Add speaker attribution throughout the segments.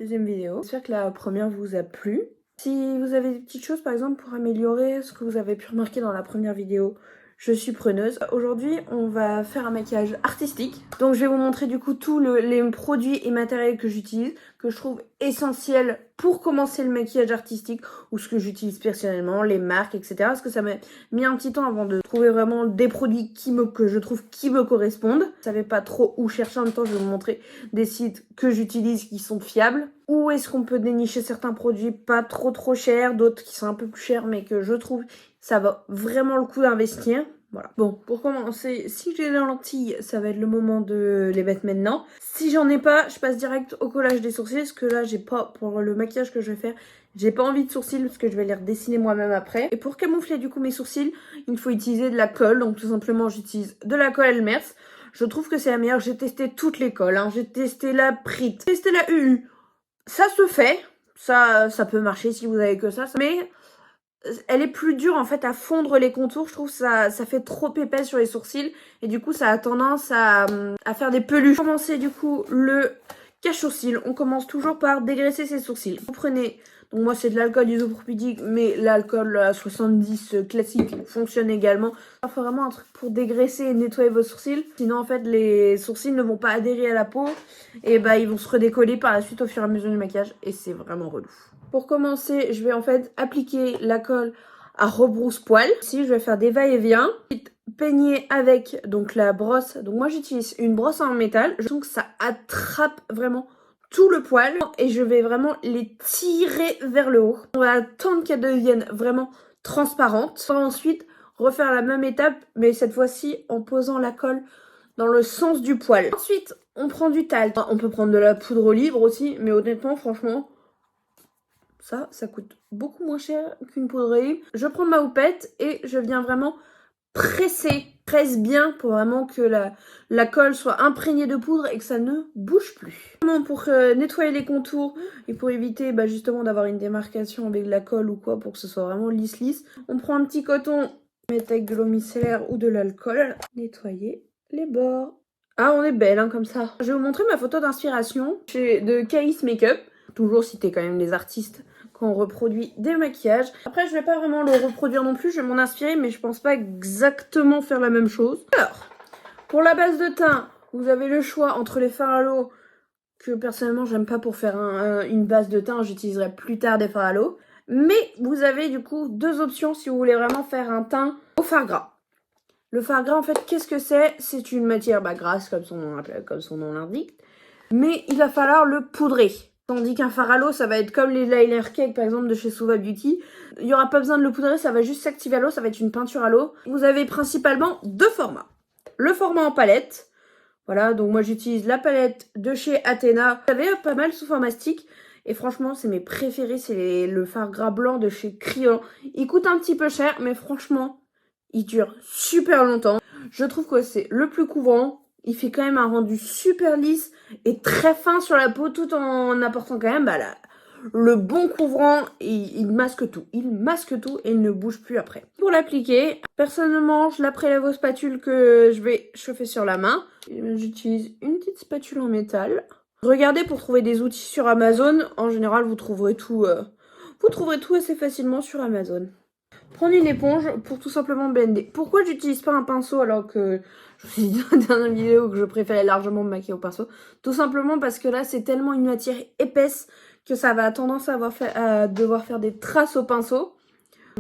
Speaker 1: deuxième vidéo. J'espère que la première vous a plu. Si vous avez des petites choses par exemple pour améliorer ce que vous avez pu remarquer dans la première vidéo, je suis preneuse. Aujourd'hui, on va faire un maquillage artistique. Donc je vais vous montrer du coup tous les produits et matériels que j'utilise, que je trouve essentiels pour commencer le maquillage artistique, ou ce que j'utilise personnellement, les marques, etc. Parce que ça m'a mis un petit temps avant de trouver vraiment des produits que je trouve qui me correspondent. Je savais pas trop où chercher, en même temps je vais vous montrer des sites que j'utilise qui sont fiables. Où est-ce qu'on peut dénicher certains produits pas trop chers, d'autres qui sont un peu plus chers mais que je trouve ça va vraiment le coup d'investir. Voilà. Bon, pour commencer, si j'ai les lentilles, ça va être le moment de les mettre maintenant. Si j'en ai pas, je passe direct au collage des sourcils, parce que là, j'ai pas, pour le maquillage que je vais faire, j'ai pas envie de sourcils, parce que je vais les redessiner moi-même après. Et pour camoufler du coup mes sourcils, il faut utiliser de la colle. Donc tout simplement, j'utilise de la colle Elmers. Je trouve que c'est la meilleure. J'ai testé toutes les colles, hein. J'ai testé la Prit, j'ai testé la UU. Ça se fait, ça peut marcher si vous avez que ça, mais elle est plus dure en fait à fondre les contours. Je trouve ça fait trop épais sur les sourcils et du coup ça a tendance à faire des peluches. Commencer du coup le cache-sourcils. On commence toujours par dégraisser ses sourcils. Vous prenez, donc moi c'est de l'alcool isopropylique, mais l'alcool à 70 classique fonctionne également. Il faut vraiment un truc pour dégraisser et nettoyer vos sourcils. Sinon en fait les sourcils ne vont pas adhérer à la peau et bah ils vont se redécoller par la suite au fur et à mesure du maquillage et c'est vraiment relou. Pour commencer, je vais en fait appliquer la colle à rebrousse-poil. Ici, je vais faire des va-et-vient. Peigner avec donc la brosse. Donc moi, j'utilise une brosse en métal. Je trouve que ça attrape vraiment tout le poil. Et je vais vraiment les tirer vers le haut. On va attendre qu'elles deviennent vraiment transparentes. On va ensuite refaire la même étape, mais cette fois-ci en posant la colle dans le sens du poil. Ensuite, on prend du talc. On peut prendre de la poudre libre aussi, mais honnêtement, franchement, ça coûte beaucoup moins cher qu'une poudrerie. Je prends ma houppette et je viens vraiment presser. Presse bien pour vraiment que la colle soit imprégnée de poudre et que ça ne bouge plus. Pour nettoyer les contours et pour éviter justement d'avoir une démarcation avec de la colle ou quoi, pour que ce soit vraiment lisse. On prend un petit coton, mettre avec de l'eau micellaire ou de l'alcool. Nettoyer les bords. Ah, on est belle hein, comme ça. Je vais vous montrer ma photo d'inspiration de Kaïs Makeup. Toujours citer quand même les artistes quand on reproduit des maquillages. Après, je vais pas vraiment le reproduire non plus, je vais m'en inspirer, mais je pense pas exactement faire la même chose. Alors, pour la base de teint, vous avez le choix entre les fards à l'eau, que personnellement, j'aime pas pour faire une base de teint, j'utiliserai plus tard des fards à l'eau. Mais vous avez du coup deux options si vous voulez vraiment faire un teint au fard gras. Le fard gras, en fait, qu'est-ce que c'est? C'est une matière grasse, comme son nom l'indique. Mais il va falloir le poudrer. Tandis qu'un fard à l'eau, ça va être comme les liner cake par exemple de chez Suva Beauty. Il n'y aura pas besoin de le poudrer, ça va juste s'activer à l'eau, ça va être une peinture à l'eau. Vous avez principalement deux formats. Le format en palette. Voilà, donc moi j'utilise la palette de chez Athena. Vous avez pas mal sous format stick. Et franchement, c'est mes préférés, c'est le fard gras blanc de chez Kryolan. Il coûte un petit peu cher, mais franchement, il dure super longtemps. Je trouve que c'est le plus couvrant. Il fait quand même un rendu super lisse et très fin sur la peau tout en apportant quand même le bon couvrant. Et il masque tout. Il masque tout et il ne bouge plus après. Pour l'appliquer, personnellement, je la prélève aux spatules que je vais chauffer sur la main. J'utilise une petite spatule en métal. Regardez pour trouver des outils sur Amazon. En général, vous trouverez tout assez facilement sur Amazon. Prendre une éponge pour tout simplement blender. Pourquoi j'utilise pas un pinceau alors que je vous ai dit dans la dernière vidéo que je préférais largement me maquiller au pinceau? Tout simplement parce que là c'est tellement une matière épaisse que ça va tendance à devoir faire des traces au pinceau.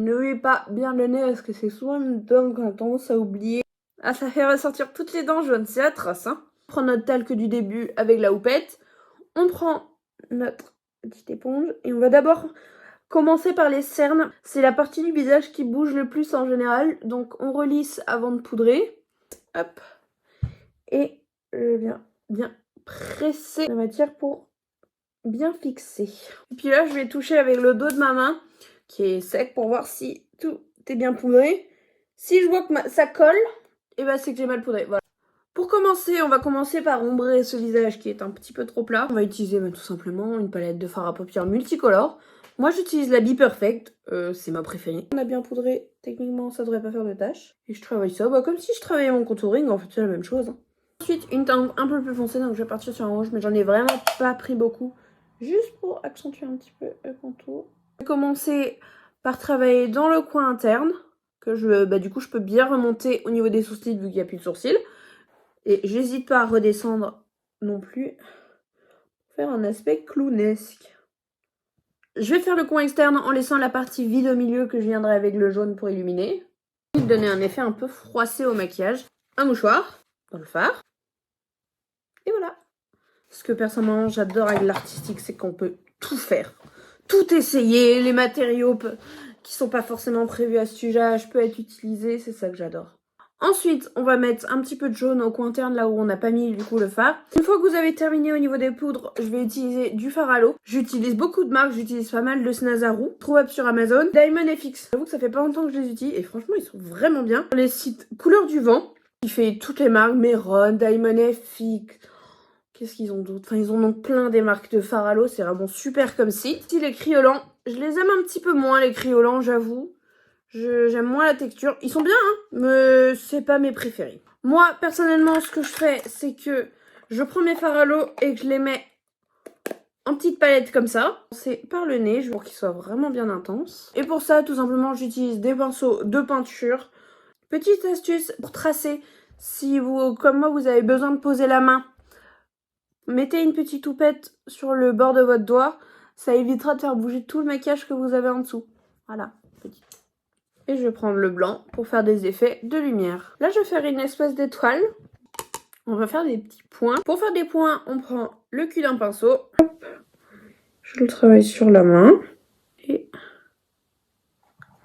Speaker 1: Ne huez pas bien le nez parce que c'est souvent une dent qu'on a tendance à oublier. Ah, ça fait ressortir toutes les dents jaunes, c'est atroce hein. On prend notre talc du début avec la houppette. On prend notre petite éponge et on va d'abord commencer par les cernes. C'est la partie du visage qui bouge le plus en général. Donc on relisse avant de poudrer. Hop. Et je viens bien presser la matière pour bien fixer. Et puis là je vais toucher avec le dos de ma main qui est sec pour voir si tout est bien poudré. Si je vois que ça colle, et c'est que j'ai mal poudré. Voilà. Pour commencer, on va commencer par ombrer ce visage qui est un petit peu trop plat. On va utiliser tout simplement une palette de fard à paupières multicolore. Moi j'utilise la Be Perfect, c'est ma préférée. On a bien poudré, techniquement ça devrait pas faire de tâches. Et je travaille ça comme si je travaillais mon contouring, en fait c'est la même chose. Hein. Ensuite une teinte un peu plus foncée, donc je vais partir sur un rouge, mais j'en ai vraiment pas pris beaucoup. juste pour accentuer un petit peu le contour. Je vais commencer par travailler dans le coin interne, que du coup je peux bien remonter au niveau des sourcils vu qu'il n'y a plus de sourcils. Et j'hésite pas à redescendre non plus, pour faire un aspect clownesque. Je vais faire le coin externe en laissant la partie vide au milieu que je viendrai avec le jaune pour illuminer. Donner un effet un peu froissé au maquillage. Un mouchoir dans le fard. Et voilà. Ce que personnellement j'adore avec l'artistique, c'est qu'on peut tout faire. Tout essayer, les matériaux qui sont pas forcément prévus à ce usage peuvent être utilisés, c'est ça que j'adore. Ensuite, on va mettre un petit peu de jaune au coin interne, là où on n'a pas mis du coup le fard. Une fois que vous avez terminé au niveau des poudres, je vais utiliser du fard à l'eau. J'utilise beaucoup de marques, j'utilise pas mal de Snazaru, trouvable sur Amazon. Diamond FX, j'avoue que ça fait pas longtemps que je les utilise et franchement ils sont vraiment bien. Sur les sites Couleur du Vent, qui fait toutes les marques, Meron, Diamond FX... Qu'est-ce qu'ils ont d'autre? Enfin, ils en ont plein des marques de fard à l'eau, c'est vraiment super comme site. Si les criolants, je les aime un petit peu moins les criolants, j'avoue. J'aime moins la texture. Ils sont bien, hein, mais c'est pas mes préférés. Moi, personnellement, ce que je fais, c'est que je prends mes fards à l'eau et que je les mets en petite palette comme ça. C'est par le nez, pour qu'ils soient vraiment bien intenses. Et pour ça, tout simplement, j'utilise des pinceaux de peinture. Petite astuce pour tracer, si vous, comme moi, vous avez besoin de poser la main, mettez une petite houppette sur le bord de votre doigt. Ça évitera de faire bouger tout le maquillage que vous avez en dessous. Voilà, petit. Et je vais prendre le blanc pour faire des effets de lumière. Là, je vais faire une espèce d'étoile. On va faire des petits points. Pour faire des points, on prend le cul d'un pinceau. Hop. Je le travaille sur la main. Et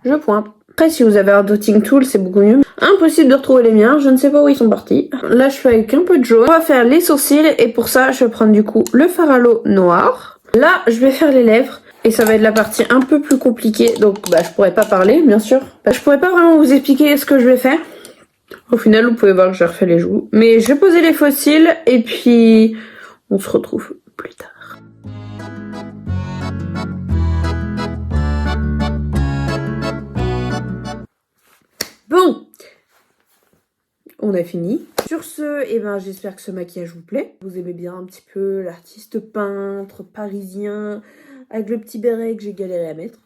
Speaker 1: je pointe. Après, si vous avez un dotting tool, c'est beaucoup mieux. Impossible de retrouver les miens, je ne sais pas où ils sont partis. Là, je fais avec un peu de jaune. On va faire les sourcils et pour ça, je vais prendre du coup le fard à l'eau noir. Là, je vais faire les lèvres et ça va être la partie un peu plus compliquée. Donc, je pourrais pas parler, bien sûr. Je pourrais pas vraiment vous expliquer ce que je vais faire. Au final, vous pouvez voir que j'ai refait les joues. Mais je vais poser les fossiles et puis on se retrouve plus tard. Bon, on a fini. Sur ce, j'espère que ce maquillage vous plaît. Vous aimez bien un petit peu l'artiste peintre parisien avec le petit béret que j'ai galéré à mettre.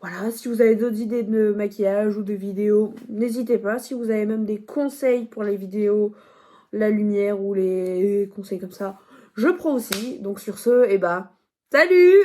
Speaker 1: Voilà, si vous avez d'autres idées de maquillage ou de vidéos, n'hésitez pas. Si vous avez même des conseils pour les vidéos, la lumière ou les conseils comme ça, je prends aussi. Donc sur ce, salut!